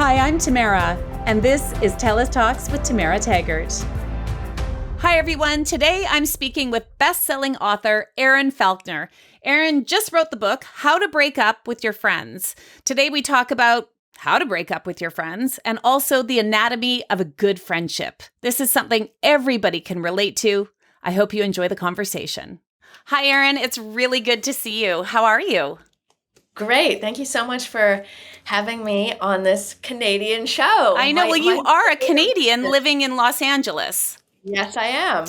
Hi, I'm Tamara, and this is TELUS Talks with Tamara Taggart. Hi, everyone. Today I'm speaking with best-selling author Erin Faulkner. Erin just wrote the book, How to Break Up with Your Friends. Today we talk about how to break up with your friends and also the anatomy of a good friendship. This is something everybody can relate to. I hope you enjoy the conversation. Hi, Erin. It's really good to see you. How are you? Great. Thank you so much for having me on this Canadian show. I know. Well, you are a Canadian living in Los Angeles. Yes, I am.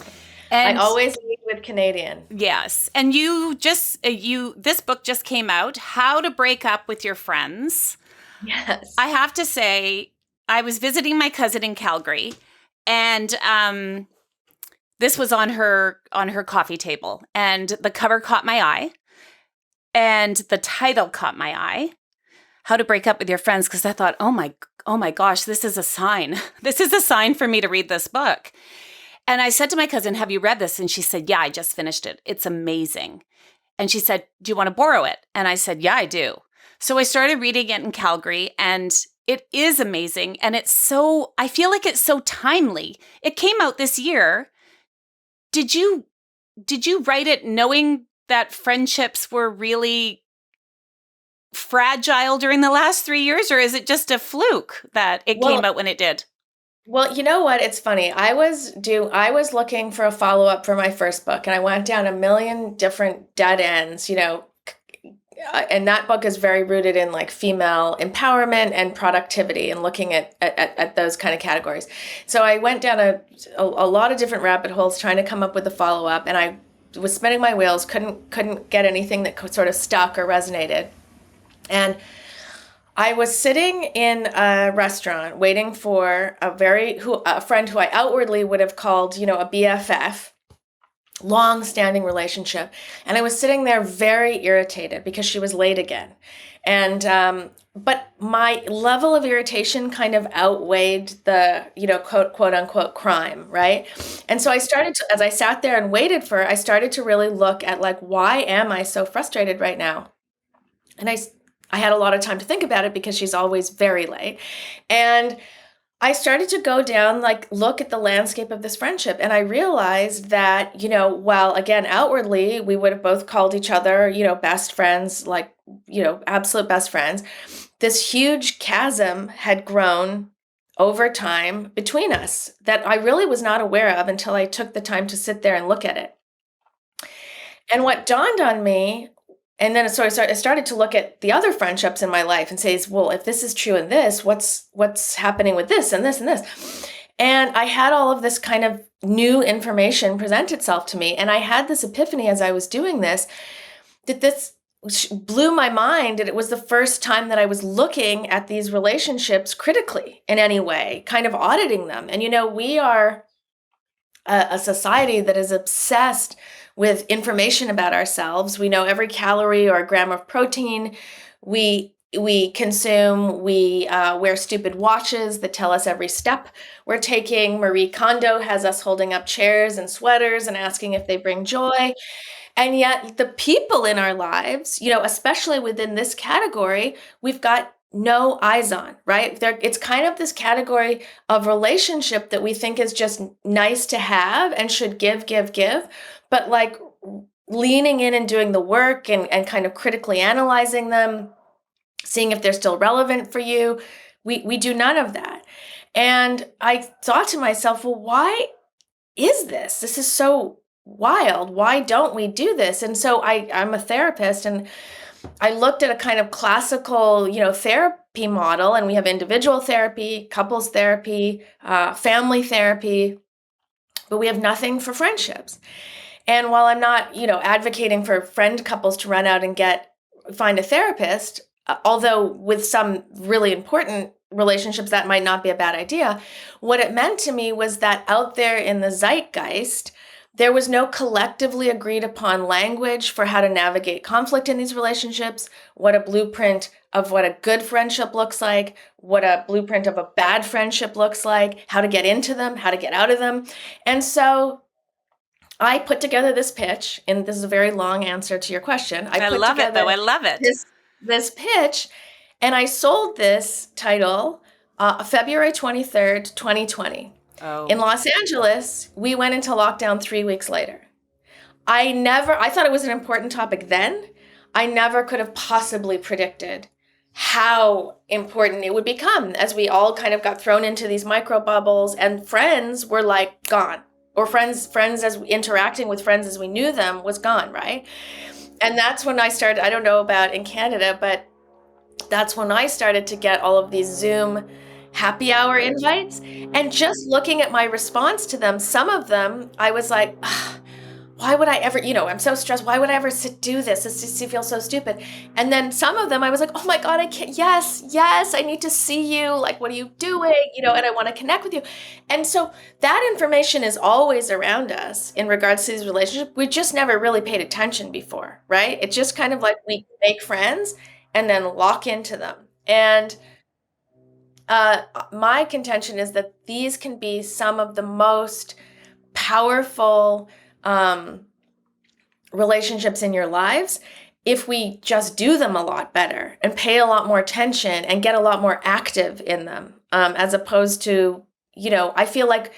I And always lead with Canadian. yes. And this book just came out, How to Break Up with Your Friends. Yes. I have to say, I was visiting my cousin in Calgary, and this was on her coffee table, and the cover caught my eye, and the title caught my eye, How to Break Up with Your Friends, because I thought, oh my gosh, this is a sign. This is a sign for me to read this book. And I said to my cousin, have you read this? And she said, yeah, I just finished it. It's amazing. And she said, do you want to borrow it? And I said, yeah, I do. So I started reading it in Calgary, and it is amazing. And I feel like it's so timely. It came out this year. Did you write it knowing that friendships were really fragile during the last 3 years, or is it just a fluke that it came out when it did? Well, you know what? It's funny. I was looking for a follow-up for my first book, and I went down a million different dead ends, and that book is very rooted in like female empowerment and productivity and looking at those kind of categories. So I went down a lot of different rabbit holes trying to come up with a follow-up, and I was spinning my wheels, couldn't get anything that sort of stuck or resonated. And I was sitting in a restaurant waiting for a friend who I outwardly would have called, a BFF, long-standing relationship. And I was sitting there very irritated because she was late again. And, but my level of irritation kind of outweighed the, quote unquote crime, right? And so as I sat there and waited for her, I started to really look at like, why am I so frustrated right now? And I had a lot of time to think about it because she's always very late. And I started to go down, look at the landscape of this friendship. And I realized that, while again, outwardly, we would have both called each other, best friends, absolute best friends. This huge chasm had grown over time between us that I really was not aware of until I took the time to sit there and look at it. And what dawned on me, and then I started to look at the other friendships in my life and say, well, if this is true in this, what's happening with this and this and this? And I had all of this kind of new information present itself to me. And I had this epiphany as I was doing this, that this blew my mind. And it was the first time that I was looking at these relationships critically in any way, kind of auditing them. And, we are a society that is obsessed with information about ourselves. We know every calorie or gram of protein we consume. We wear stupid watches that tell us every step we're taking. Marie Kondo has us holding up chairs and sweaters and asking if they bring joy. And yet the people in our lives, especially within this category, we've got no eyes on, right? It's kind of this category of relationship that we think is just nice to have and should give. But like leaning in and doing the work and kind of critically analyzing them, seeing if they're still relevant for you, we do none of that. And I thought to myself, well, why is this? This is so wild. Why don't we do this? And so I'm a therapist, and I looked at a kind of classical, therapy model, and we have individual therapy, couples therapy, family therapy, but we have nothing for friendships. And while I'm not, advocating for friend couples to run out and find a therapist, although with some really important relationships that might not be a bad idea, what it meant to me was that out there in the zeitgeist, there was no collectively agreed upon language for how to navigate conflict in these relationships, what a blueprint of what a good friendship looks like, what a blueprint of a bad friendship looks like, how to get into them, how to get out of them. And so I put together this pitch, and this is a very long answer to your question. I love it. This pitch, and I sold this title February 23rd, 2020. In Oh, Los Angeles, we went into lockdown 3 weeks later. I thought it was an important topic then. I never could have possibly predicted how important it would become as we all kind of got thrown into these micro bubbles and friends were like gone. Or friends as interacting with friends as we knew them was gone, right? And that's when I started, I don't know about in Canada, but that's when I started to get all of these Zoom happy hour invites. And just looking at my response to them, some of them I was like, "Ugh, why would I ever, I'm so stressed. Why would I ever do this? This just feels so stupid." And then some of them I was like, "Oh my God, I can't, yes, I need to see you. Like, what are you doing? And I want to connect with you." And so that information is always around us in regards to these relationships. We just never really paid attention before, right? It's just kind of like we make friends and then lock into them. And my contention is that these can be some of the most powerful relationships in your lives if we just do them a lot better and pay a lot more attention and get a lot more active in them, as opposed to, I feel like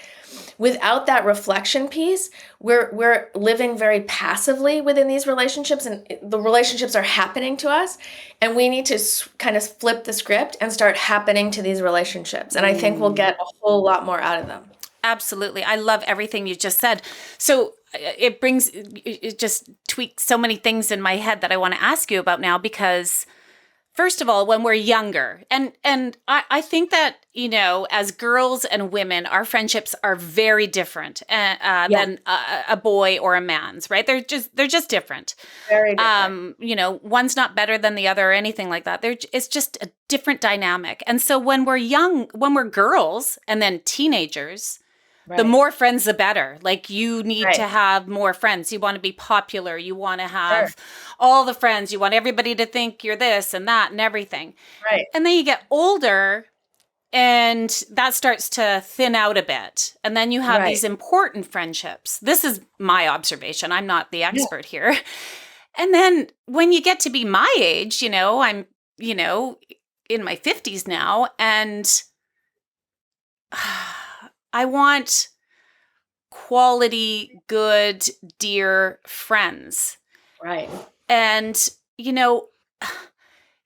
without that reflection piece, we're living very passively within these relationships, and the relationships are happening to us, and we need to kind of flip the script and start happening to these relationships. And I think we'll get a whole lot more out of them. absolutely. I love everything you just said. So it just tweaks so many things in my head that I want to ask you about now, because first of all, when we're younger, and I think that, as girls and women, our friendships are very different than a boy or a man's, right? They're just different. Very different. One's not better than the other or anything like that. It's just a different dynamic. And so when we're young, when we're girls and then teenagers, the Right. more friends, the better. Like, you need Right. to have more friends. You want to be popular. You want to Sure. have all the friends. You want everybody to think you're this and that and everything. Right. And then you get older and that starts to thin out a bit. And then you have Right. these important friendships. This is my observation. I'm not the expert here. And then when you get to be my age, I'm, in my 50s now, and I want quality, good, dear friends. Right. And,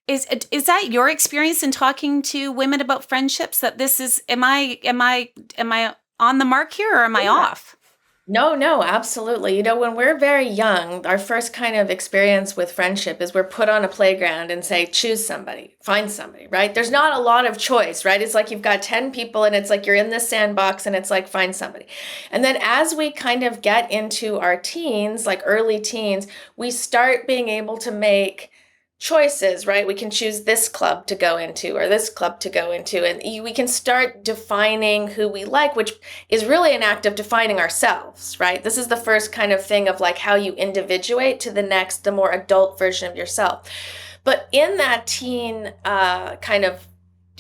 is that your experience in talking to women about friendships, that this is, am I on the mark here, or am I off? No, absolutely. When we're very young, our first kind of experience with friendship is we're put on a playground and say, choose somebody, find somebody, right? There's not a lot of choice, right? It's like you've got 10 people and it's like you're in this sandbox and it's like, find somebody. And then as we kind of get into our teens, like early teens, we start being able to make choices, right? We can choose this club to go into or this club to go into, and we can start defining who we like, which is really an act of defining ourselves, right? This is the first kind of thing of like how you individuate to the more adult version of yourself. But in that teen kind of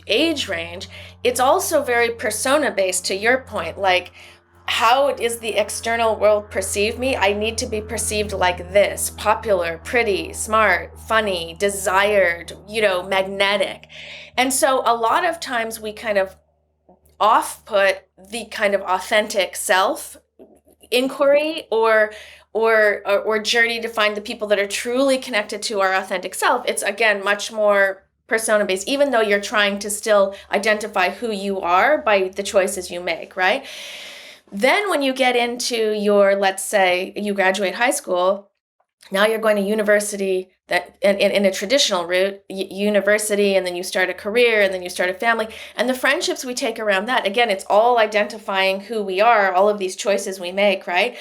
age range, it's also very persona based, to your point. Like, how does the external world perceive me? I need to be perceived like this: popular, pretty, smart, funny, desired, magnetic. And so a lot of times we kind of off-put the kind of authentic self inquiry or journey to find the people that are truly connected to our authentic self. It's, again, much more persona based, even though you're trying to still identify who you are by the choices you make, right? Then when you get into let's say you graduate high school, now you're going to university, that in a traditional route, university, and then you start a career, and then you start a family. And the friendships we take around that, again, it's all identifying who we are, all of these choices we make, right?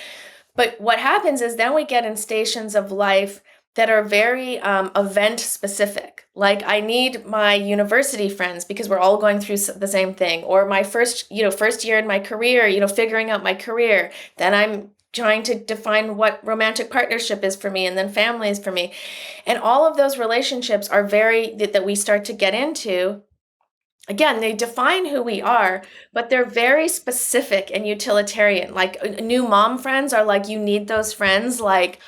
But what happens is then we get in stations of life that are very event specific. Like, I need my university friends because we're all going through the same thing, or my first year in my career, figuring out my career. Then I'm trying to define what romantic partnership is for me, and then family is for me. And all of those relationships are that we start to get into. Again, they define who we are, but they're very specific and utilitarian. Like, new mom friends are like, you need those friends, like,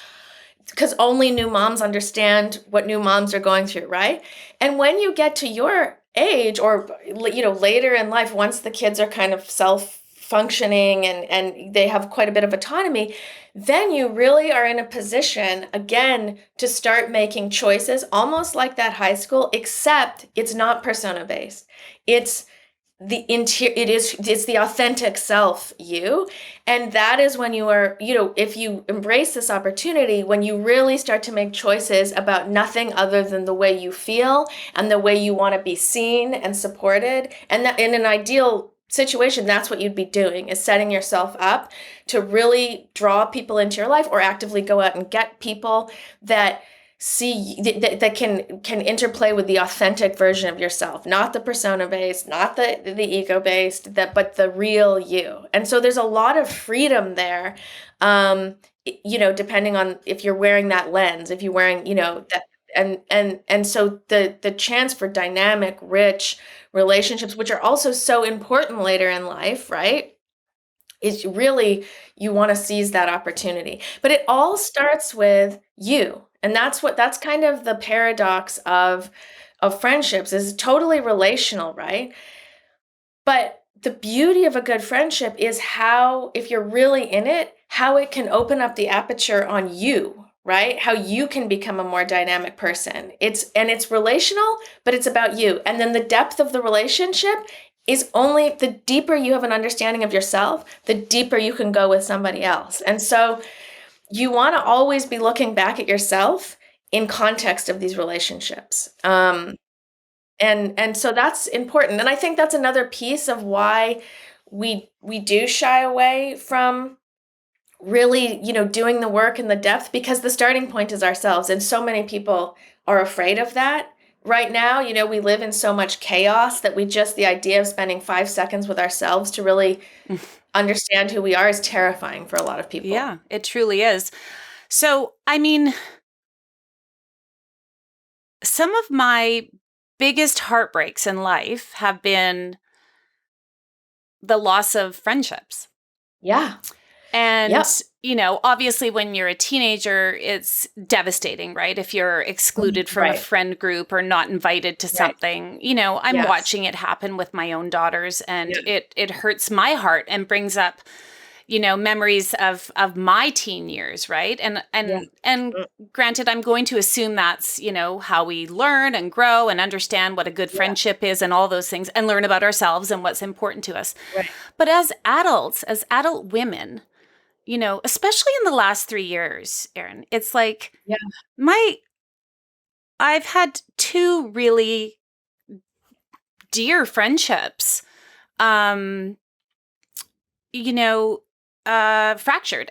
because only new moms understand what new moms are going through, right? And when you get to your age, or later in life, once the kids are kind of self-functioning and they have quite a bit of autonomy, then you really are in a position again to start making choices almost like that high school, except it's not persona based. It's it's the authentic self, you. And that is when you are, if you embrace this opportunity, when you really start to make choices about nothing other than the way you feel and the way you want to be seen and supported. And that in an ideal situation, that's what you'd be doing, is setting yourself up to really draw people into your life, or actively go out and get people that that can interplay with the authentic version of yourself, not the persona based, not the ego based, but the real you. And so there's a lot of freedom there, depending on if you're wearing that lens, if you're wearing, that. And so the chance for dynamic, rich relationships, which are also so important later in life, right, is really, you want to seize that opportunity. But it all starts with you. And that's kind of the paradox of friendships, is totally relational, right? But the beauty of a good friendship is how, if you're really in it, how it can open up the aperture on you, right? How you can become a more dynamic person. It's relational, but it's about you. And then the depth of the relationship is only the deeper you have an understanding of yourself, the deeper you can go with somebody else. And so you want to always be looking back at yourself in context of these relationships. And so that's important. And I think that's another piece of why we do shy away from really, doing the work in the depth, because the starting point is ourselves. And so many people are afraid of that. Right now, we live in so much chaos that the idea of spending 5 seconds with ourselves to really understand who we are is terrifying for a lot of people. Yeah, it truly is. So, I mean, some of my biggest heartbreaks in life have been the loss of friendships. Yeah. And, obviously when you're a teenager, it's devastating, right? If you're excluded from a friend group or not invited to something, I'm watching it happen with my own daughters, and it hurts my heart and brings up, memories of my teen years, right? And granted, I'm going to assume that's, how we learn and grow and understand what a good friendship is and all those things, and learn about ourselves and what's important to us. Right. But as adults, as adult women, especially in the last 3 years, Erin, it's like I've had 2 really dear friendships, fractured,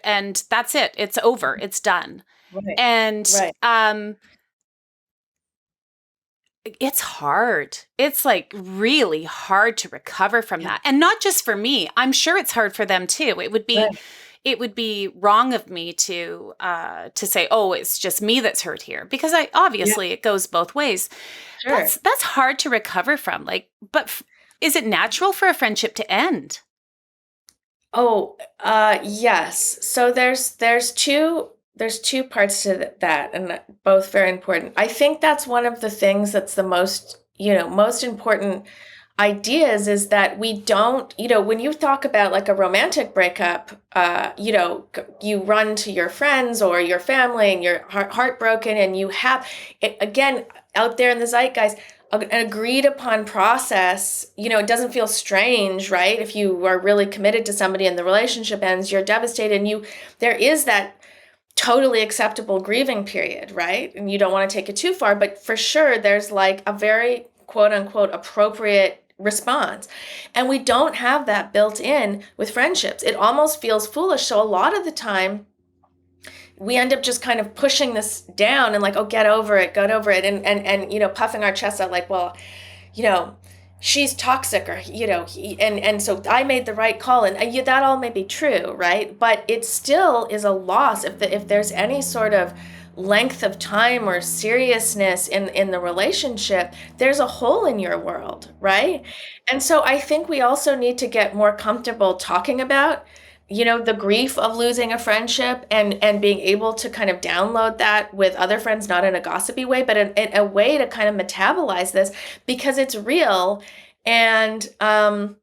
and that's it. It's over. It's done. Right. And it's hard. It's like really hard to recover from that. And not just for me. I'm sure it's hard for them too. It would be wrong of me to say, oh, it's just me that's hurt here, because it goes both ways. Sure. That's hard to recover from. But is it natural for a friendship to end? Oh, yes. So there's two parts to that, and both very important. I think that's one of the things that's the most important ideas, is that we don't, when you talk about like a romantic breakup, you run to your friends or your family and you're heartbroken, and you have it, again, out there in the zeitgeist, an agreed upon process. It doesn't feel strange, right? If you are really committed to somebody and the relationship ends, you're devastated, and there is that totally acceptable grieving period, right? And you don't want to take it too far, but for sure there's like a very quote unquote appropriate response. And we don't have that built in with friendships. It almost feels foolish. So a lot of the time we end up just kind of pushing this down and like, oh, get over it. And puffing our chest out like, well, she's toxic, or, and so I made the right call. And that all may be true, right? But it still is a loss if there's any sort of length of time or seriousness in the relationship, there's a hole in your world, right? And so I think we also need to get more comfortable talking about the grief of losing a friendship, and being able to kind of download that with other friends, not in a gossipy way, but in a way to kind of metabolize this because it's real. And and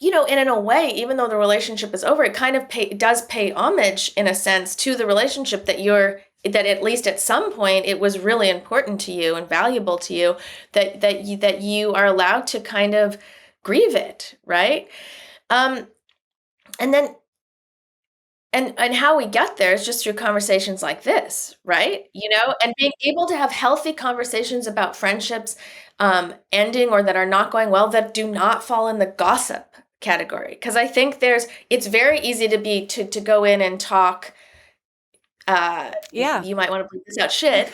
in a way, even though the relationship is over, it kind of does pay homage in a sense to the relationship that at least at some point it was really important to you and valuable to you, that you are allowed to kind of grieve it, right? And then and how we get there is just through conversations like this, right? And being able to have healthy conversations about friendships ending or that are not going well, that do not fall in the gossip category. Because I think it's very easy to go in and talk. Yeah. You might want to bleep this out, shit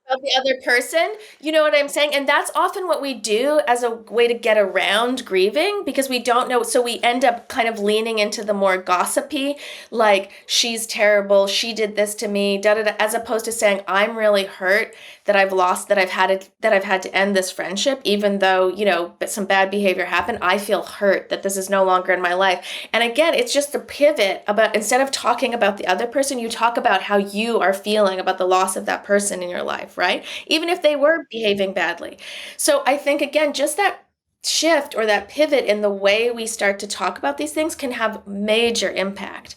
about the other person. You know what I'm saying? And that's often what we do as a way to get around grieving because we don't know. So we end up kind of leaning into the more gossipy, like she's terrible, she did this to me, da da da, as opposed to saying I'm really hurt that I've lost, that I've had to end this friendship, even though some bad behavior happened. I feel hurt that this is no longer in my life. And again, it's just the pivot about, instead of talking about the other person, you talk about how you are feeling about the loss of that person in your life, right? Even if they were behaving badly. So I think, again, just that shift or that pivot in the way we start to talk about these things can have major impact.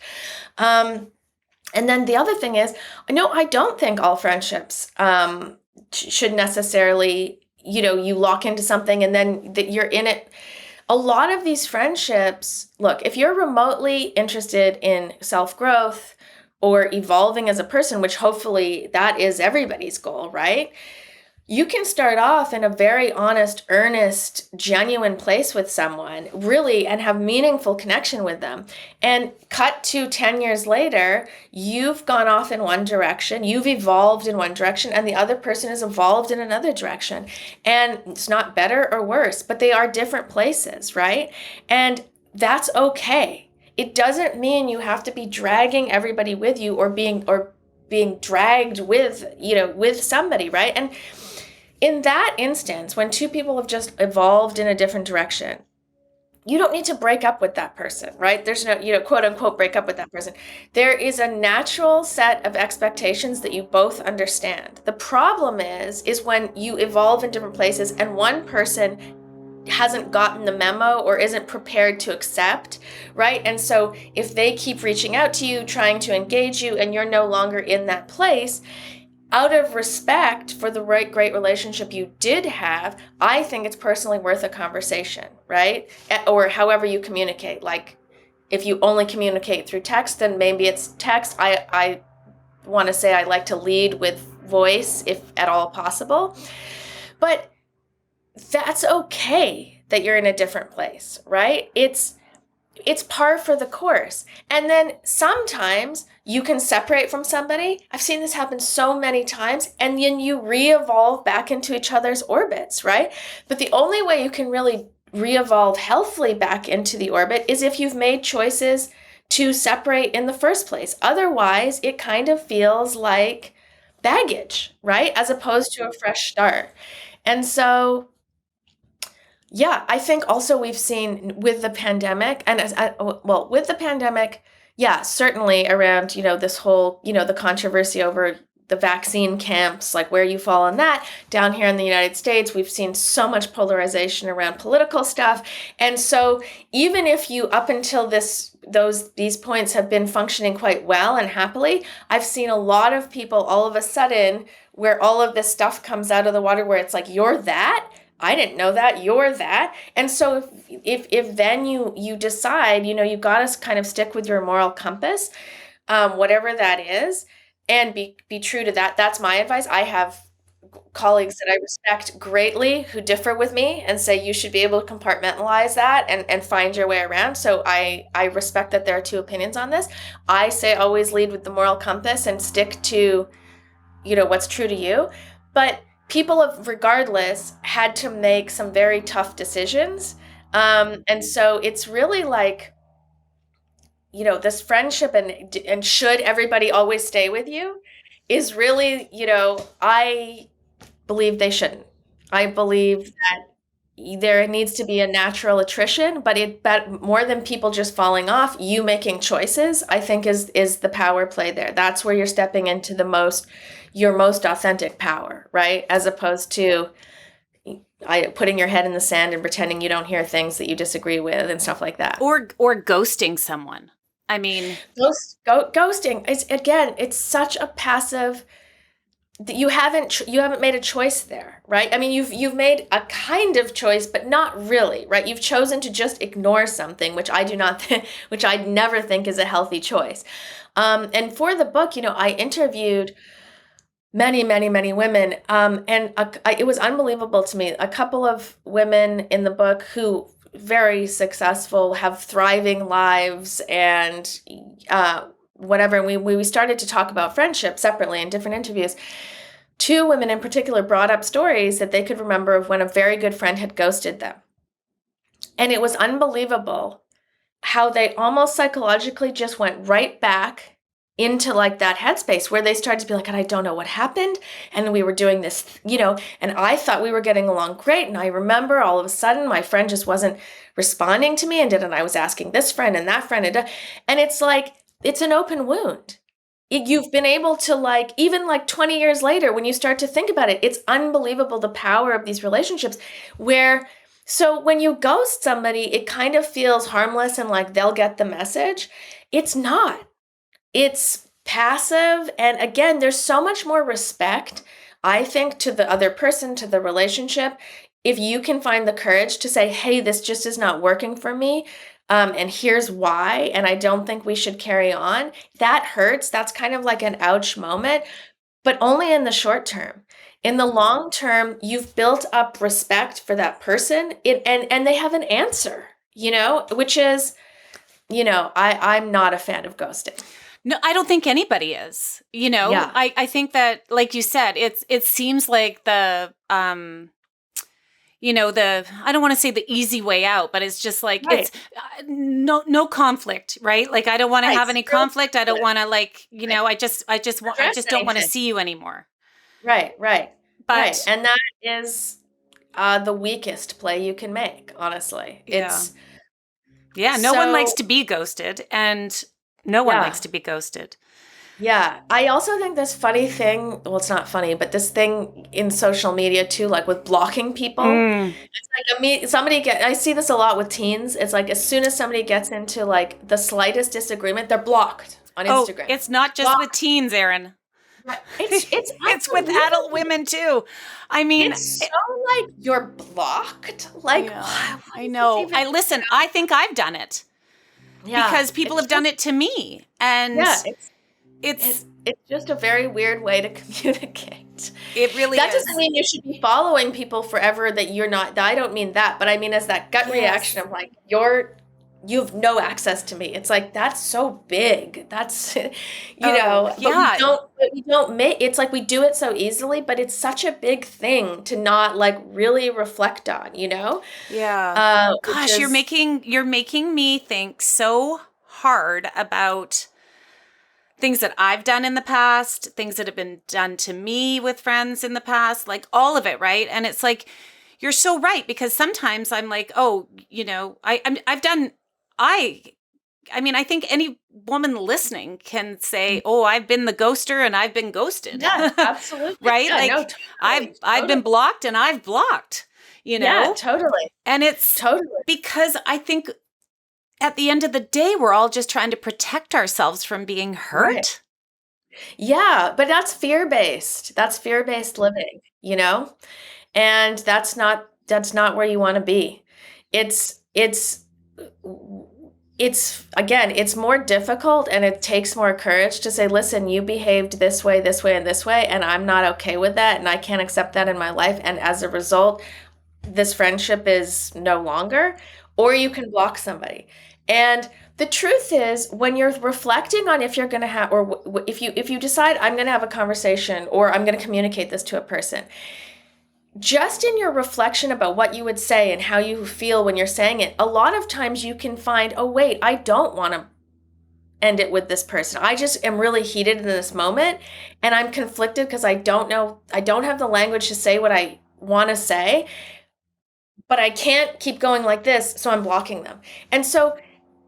And then the other thing is, no, I don't think all friendships should necessarily, you lock into something and then that you're in it. A lot of these friendships, look, if you're remotely interested in self-growth or evolving as a person, which hopefully that is everybody's goal, right? You can start off in a very honest, earnest, genuine place with someone, really, and have meaningful connection with them. And cut to 10 years later, you've gone off in one direction, you've evolved in one direction, and the other person has evolved in another direction. And it's not better or worse, but they are different places, right? And that's okay. It doesn't mean you have to be dragging everybody with you or being dragged with somebody, right? And in that instance, when two people have just evolved in a different direction, you don't need to break up with that person, right? There's no, quote unquote, break up with that person. There is a natural set of expectations that you both understand. The problem is when you evolve in different places and one person hasn't gotten the memo or isn't prepared to accept, right? And so if they keep reaching out to you, trying to engage you, and you're no longer in that place, out of respect for the great relationship you did have, I think it's personally worth a conversation, right? Or however you communicate. Like, if you only communicate through text, then maybe it's text. I want to say I like to lead with voice, if at all possible. But that's okay that you're in a different place, right? It's par for the course. And then sometimes you can separate from somebody. I've seen this happen so many times, and then you re-evolve back into each other's orbits, right? But the only way you can really re-evolve healthily back into the orbit is if you've made choices to separate in the first place. Otherwise, it kind of feels like baggage, right? As opposed to a fresh start. And so, yeah, I think also we've seen with the pandemic, and with the pandemic, yeah, certainly around, this whole, the controversy over the vaccine camps, like where you fall on that. Down here in the United States, we've seen so much polarization around political stuff. And so even if you, up until these points, have been functioning quite well and happily, I've seen a lot of people all of a sudden where all of this stuff comes out of the water where it's like, you're that? I didn't know that, you're that. And so if then you decide, you got to kind of stick with your moral compass, whatever that is, and be true to that. That's my advice. I have colleagues that I respect greatly who differ with me and say you should be able to compartmentalize that and find your way around. So I respect that there are two opinions on this. I say always lead with the moral compass and stick to, what's true to you. But people have, regardless, had to make some very tough decisions. And so it's really like, this friendship and should everybody always stay with you is really, I believe they shouldn't. I believe that there needs to be a natural attrition, but more than people just falling off, you making choices, I think is the power play there. That's where you're stepping into your most authentic power, right? As opposed to putting your head in the sand and pretending you don't hear things that you disagree with and stuff like that. Or ghosting someone. I mean, ghosting, it's such a passive, you haven't made a choice there, right? I mean, you've made a kind of choice, but not really, right? You've chosen to just ignore something, which which I never think is a healthy choice. And for the book, I interviewed many, many, many women, and it was unbelievable to me. A couple of women in the book who very successful, have thriving lives, and whatever. And we started to talk about friendship separately in different interviews. Two women in particular brought up stories that they could remember of when a very good friend had ghosted them. And it was unbelievable how they almost psychologically just went right back into like that headspace where they started to be like, and I don't know what happened. And we were doing this, and I thought we were getting along great. And I remember all of a sudden my friend just wasn't responding to me, and I was asking this friend and that friend. And it's like, it's an open wound. You've been able to even 20 years later, when you start to think about it, it's unbelievable the power of these relationships so when you ghost somebody, it kind of feels harmless and like they'll get the message. It's not. It's passive. And again, there's so much more respect, I think, to the other person, to the relationship. If you can find the courage to say, hey, this just is not working for me, and here's why, and I don't think we should carry on, that hurts. That's kind of like an ouch moment, but only in the short term. In the long term, you've built up respect for that person, and they have an answer, which is, I'm not a fan of ghosting. No, I don't think anybody is. Yeah. I think that, like you said, it seems like the I don't want to say the easy way out, but it's just like, Right. it's no conflict, right? Like, I don't want to have any conflict. I don't want to I just don't want to see you anymore. Right. But And that is the weakest play you can make, honestly. No one likes to be ghosted, and no one likes to be ghosted. Yeah. I also think this funny thing, well, it's not funny, but this thing in social media too, like with blocking people. It's like I see this a lot with teens. It's like as soon as somebody gets into like the slightest disagreement, they're blocked on Instagram. It's not just with teens, Erin. It's with adult women too. I mean, it's so like you're blocked. Like, I know. I think I've done it. Yeah, because people have done it to me, and it's just a very weird way to communicate. It really that doesn't mean you should be following people forever. That you're not. I don't mean that, but I mean as that gut reaction of like you have no access to me. It's like, that's so big. That's But we don't make. It's like we do it so easily, but it's such a big thing to not like really reflect on. Yeah. Gosh, you're making me think so hard about things that I've done in the past, things that have been done to me with friends in the past, like all of it, right? And it's like, you're so right, because sometimes I'm like, oh, I think any woman listening can say, oh, I've been the ghoster and I've been ghosted. Yeah, absolutely. Right? Yeah, I've been blocked and I've blocked, Yeah, totally. And it's because I think at the end of the day, we're all just trying to protect ourselves from being hurt. Right. Yeah, but that's fear-based. That's fear-based living, And that's not where you want to be. It's more difficult, and it takes more courage to say, listen, you behaved this way, and this way, and I'm not okay with that, and I can't accept that in my life. And as a result, this friendship is no longer, or you can block somebody. And the truth is, when you're reflecting on if you're going to have, or if you decide I'm going to have a conversation or I'm going to communicate this to a person, just in your reflection about what you would say and how you feel when you're saying it, a lot of times you can find, oh, wait, I don't want to end it with this person. I just am really heated in this moment, and I'm conflicted because I don't have the language to say what I want to say. but I can't keep going like this, so I'm blocking them. And so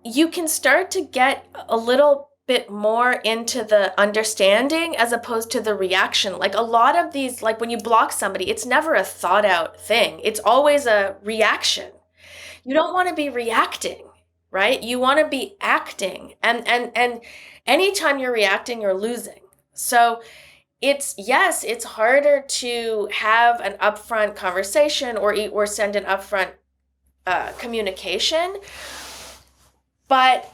you can start to get a little bit more into the understanding as opposed to the reaction. Like a lot of these, like when you block somebody, it's never a thought out thing. It's always a reaction. You don't want to be reacting, right? You want to be acting. And anytime you're reacting, you're losing. So yes, it's harder to have an upfront conversation or send an upfront communication, but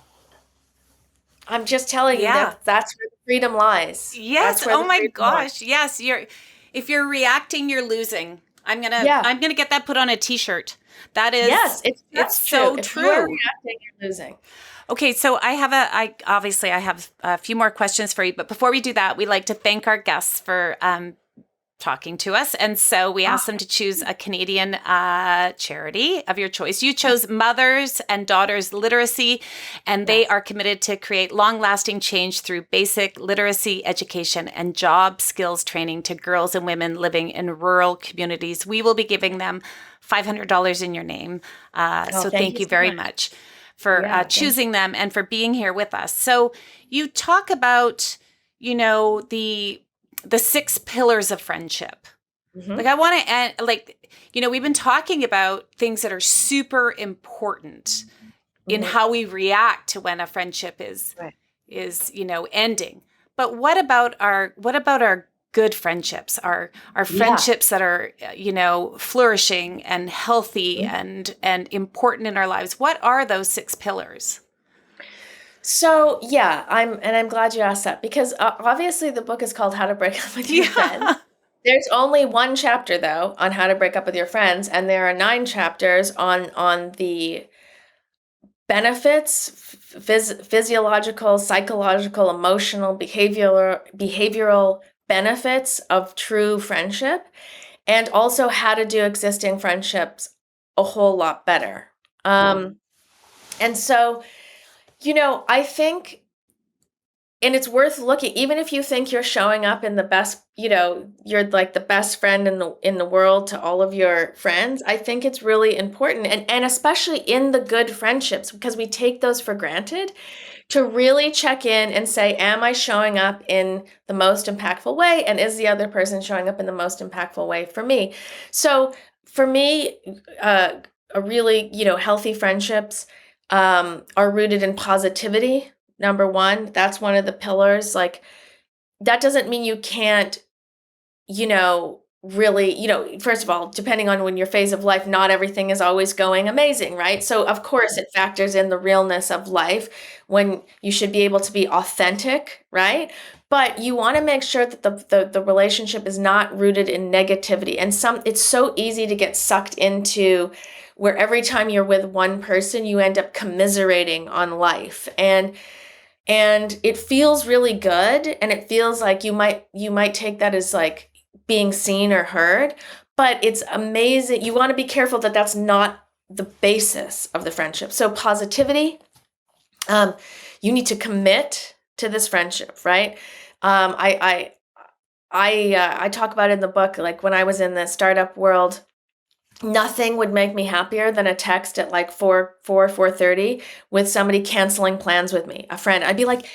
I'm just telling you Yeah. that's where the freedom lies. Yes. That's where Oh the my freedom lies. gosh. Yes. If you're reacting, you're losing. Yeah. I'm gonna get that put on a t-shirt. That is, Yes, it's so true. If you're true. reacting, you're losing. Okay, so I obviously I have a few more questions for you, but before we do that, we like to thank our guests for talking to us, and so we asked them to choose a Canadian charity of your choice. You chose Mothers and Daughters Literacy, and they are committed to create long-lasting change through basic literacy education and job skills training to girls and women living in rural communities. We will be giving them $500 in your name. So thank you so very much for choosing them and for being here with us. So you talk about, the 6 pillars of friendship. Mhm. Like I want to end, we've been talking about things that are super important in how we react to when a friendship is ending. But what about our good friendships, our friendships that are flourishing and healthy and important in our lives? What are those 6 pillars? So I'm glad you asked that because obviously the book is called How to Break Up with Your Friends. There's only one chapter though on how to break up with your friends, and there are 9 chapters on the benefits, physiological, psychological, emotional, behavioral benefits of true friendship, and also how to do existing friendships a whole lot better. And so, I think, and it's worth looking, even if you think you're showing up in the best, you're like the best friend in the world to all of your friends. I think it's really important, and especially in the good friendships, because we take those for granted, to really check in and say, am I showing up in the most impactful way? And is the other person showing up in the most impactful way for me? So for me, a really, healthy friendships are rooted in positivity. Number one, that's one of the pillars. Like, that doesn't mean you can't, really, first of all, depending on when your phase of life, not everything is always going amazing, right? So of course it factors in the realness of life when you should be able to be authentic, right? But you want to make sure that the relationship is not rooted in negativity. And it's so easy to get sucked into where every time you're with one person, you end up commiserating on life. And it feels really good, and it feels like you might take that as like being seen or heard, but it's amazing. You want to be careful that that's not the basis of the friendship. So positivity, you need to commit to this friendship, right? I talk about it in the book, like when I was in the startup world, nothing would make me happier than a text at like 4:30 with somebody canceling plans with me, a friend. I'd be like,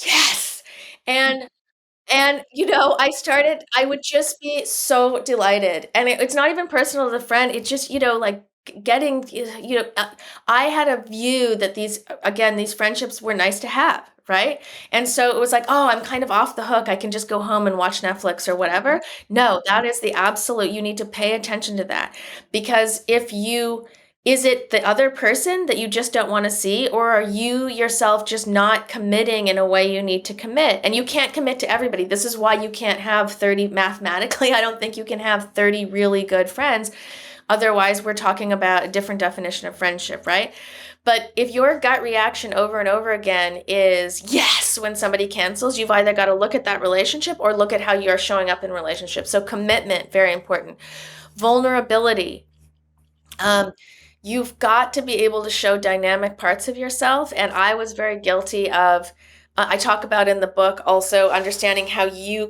yes. And I would just be so delighted. And it's not even personal to the friend. It's just, like getting, I had a view that these friendships were nice to have, right? And so it was like, oh, I'm kind of off the hook. I can just go home and watch Netflix or whatever. No, that is the absolute, you need to pay attention to that. Because is it the other person that you just don't want to see, or are you yourself just not committing in a way you need to commit? And you can't commit to everybody. This is why you can't have 30 mathematically. I don't think you can have 30 really good friends. Otherwise, we're talking about a different definition of friendship, right? But if your gut reaction over and over again is yes when somebody cancels, you've either got to look at that relationship or look at how you're showing up in relationships. So commitment, very important. Vulnerability. You've got to be able to show dynamic parts of yourself. And I was very guilty of I talk about in the book also understanding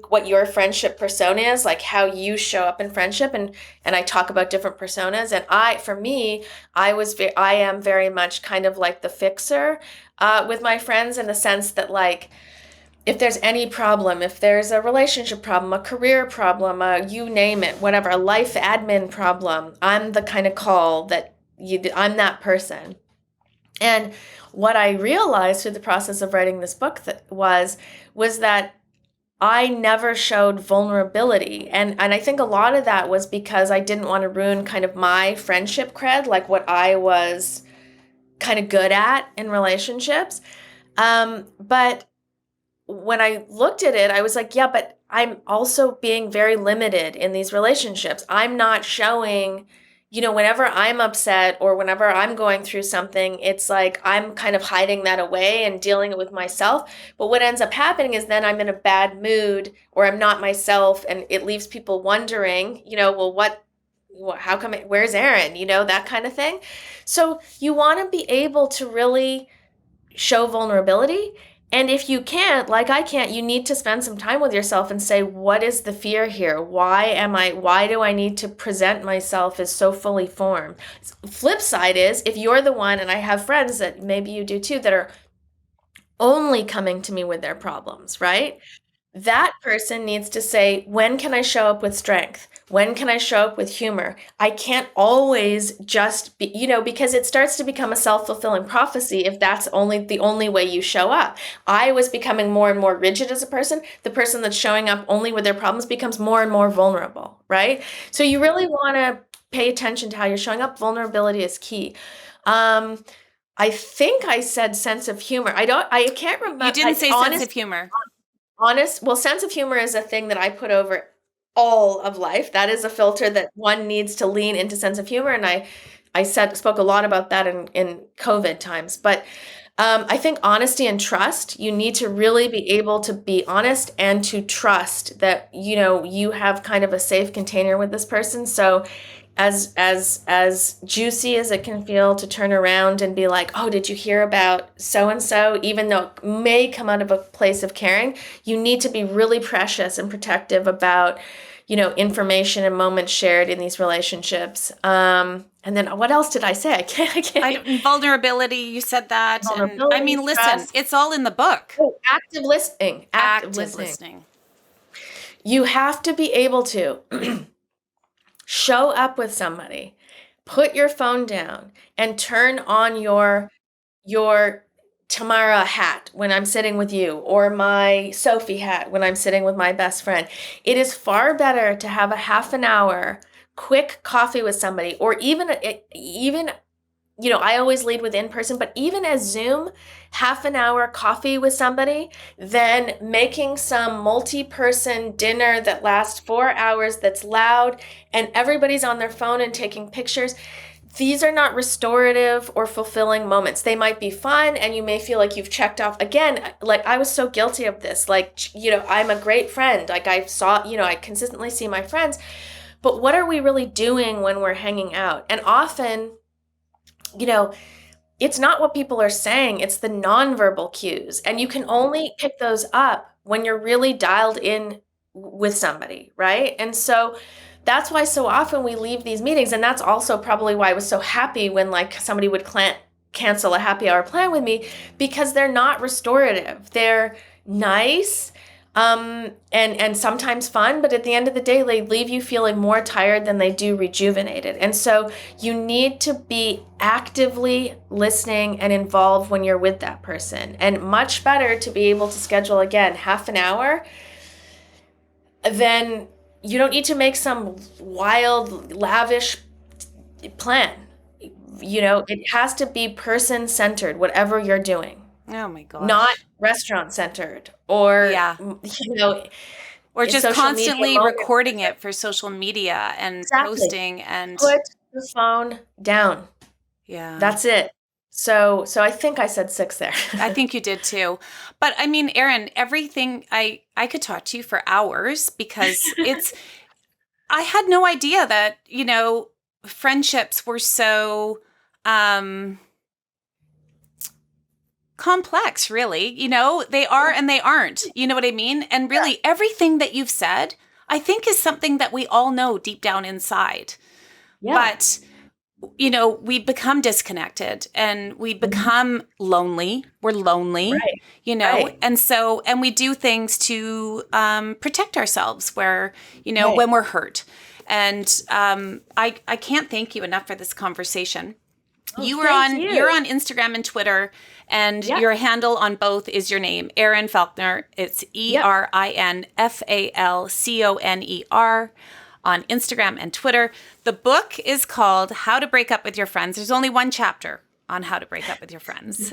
what your friendship persona is, like how you show up in friendship, and I talk about different personas. And for me, I am very much kind of like the fixer with my friends, in the sense that, like, if there's any problem, if there's a relationship problem, a career problem, you name it, whatever, a life admin problem, I'm the kind of call that I'm that person. And what I realized through the process of writing this book was that I never showed vulnerability. And I think a lot of that was because I didn't want to ruin kind of my friendship cred, like what I was kind of good at in relationships. But when I looked at it, I was like, yeah, but I'm also being very limited in these relationships. I'm not showing, whenever I'm upset or whenever I'm going through something, it's like I'm kind of hiding that away and dealing it with myself. But what ends up happening is then I'm in a bad mood, or I'm not myself, and it leaves people wondering, well, how come, where's Erin? That kind of thing. So you want to be able to really show vulnerability. And if you can't, like I can't, you need to spend some time with yourself and say, what is the fear here? Why do I need to present myself as so fully formed? Flip side is, if you're the one, and I have friends that maybe you do too, that are only coming to me with their problems, right? That person needs to say, when can I show up with strength? When can I show up with humor? I can't always just be, because it starts to become a self-fulfilling prophecy if that's the only way you show up. I was becoming more and more rigid as a person. The person that's showing up only with their problems becomes more and more vulnerable, right? So you really want to pay attention to how you're showing up. Vulnerability is key. I think I said sense of humor. I can't remember. You didn't say sense of humor. Sense of humor is a thing that I put over all of life. That is a filter that one needs to lean into sense of humor. And I spoke a lot about that in COVID times. But I think honesty and trust, you need to really be able to be honest and to trust that, you have kind of a safe container with this person. So as juicy as it can feel to turn around and be like, oh, did you hear about so and so? Even though it may come out of a place of caring, you need to be really precious and protective about, information and moments shared in these relationships. And then what else did I say? I can't. Vulnerability, you said that. And I mean, listen, trust. It's all in the book. Oh, active listening. Active listening. You have to be able to show up with somebody, put your phone down, and turn on your Tamara hat when I'm sitting with you, or my Sophie hat when I'm sitting with my best friend. It is far better to have a half an hour quick coffee with somebody, or even I always lead with in person, but even as Zoom, half an hour coffee with somebody, then making some multi-person dinner that lasts 4 hours, that's loud, and everybody's on their phone and taking pictures. These are not restorative or fulfilling moments. They might be fun, and you may feel like you've checked off. Again, like I was so guilty of this. Like, I'm a great friend. Like I consistently see my friends. But what are we really doing when we're hanging out? And often, it's not what people are saying, it's the nonverbal cues. And you can only pick those up when you're really dialed in with somebody, right? And so that's why so often we leave these meetings. And that's also probably why I was so happy when like somebody would cancel a happy hour plan with me, because they're not restorative. They're nice. And sometimes fun, but at the end of the day, they leave you feeling more tired than they do rejuvenated. And so you need to be actively listening and involved when you're with that person. And much better to be able to schedule, again, half an hour. Then you don't need to make some wild, lavish plan. It has to be person-centered, whatever you're doing. Oh my gosh. Not restaurant centered, or or just constantly recording it for social media and posting and put the phone down. Yeah. That's it. So I think I said 6 there. I think you did too. But I mean, Erin, everything I could talk to you for hours, because I had no idea that, friendships were so complex, really. You know, they are and they aren't. You know what I mean? And really, everything that you've said, I think is something that we all know deep down inside. Yeah. But, you know, we become disconnected and we become lonely. We're lonely, you know, and we do things to protect ourselves where, you know, when we're hurt. And I can't thank you enough for this conversation. You're on Instagram and Twitter, and your handle on both is your name, Erin Falconer. It's ErinFalconer on Instagram and Twitter. The book is called How to Break Up with Your Friends. There's only one chapter on how to break up with your friends.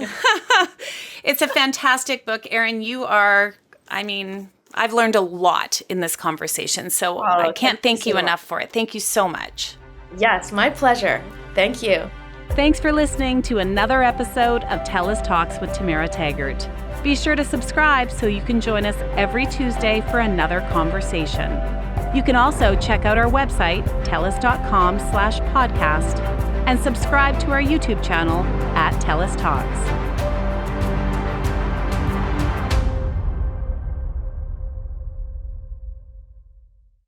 It's a fantastic book, Erin. You are, I mean, I've learned a lot in this conversation, so I can't thank you enough for it. Thank you so much. Yes, my pleasure. Thank you. Thanks for listening to another episode of TELUS Talks with Tamara Taggart. Be sure to subscribe so you can join us every Tuesday for another conversation. You can also check out our website, telus.com/podcast, and subscribe to our YouTube channel at TELUS Talks.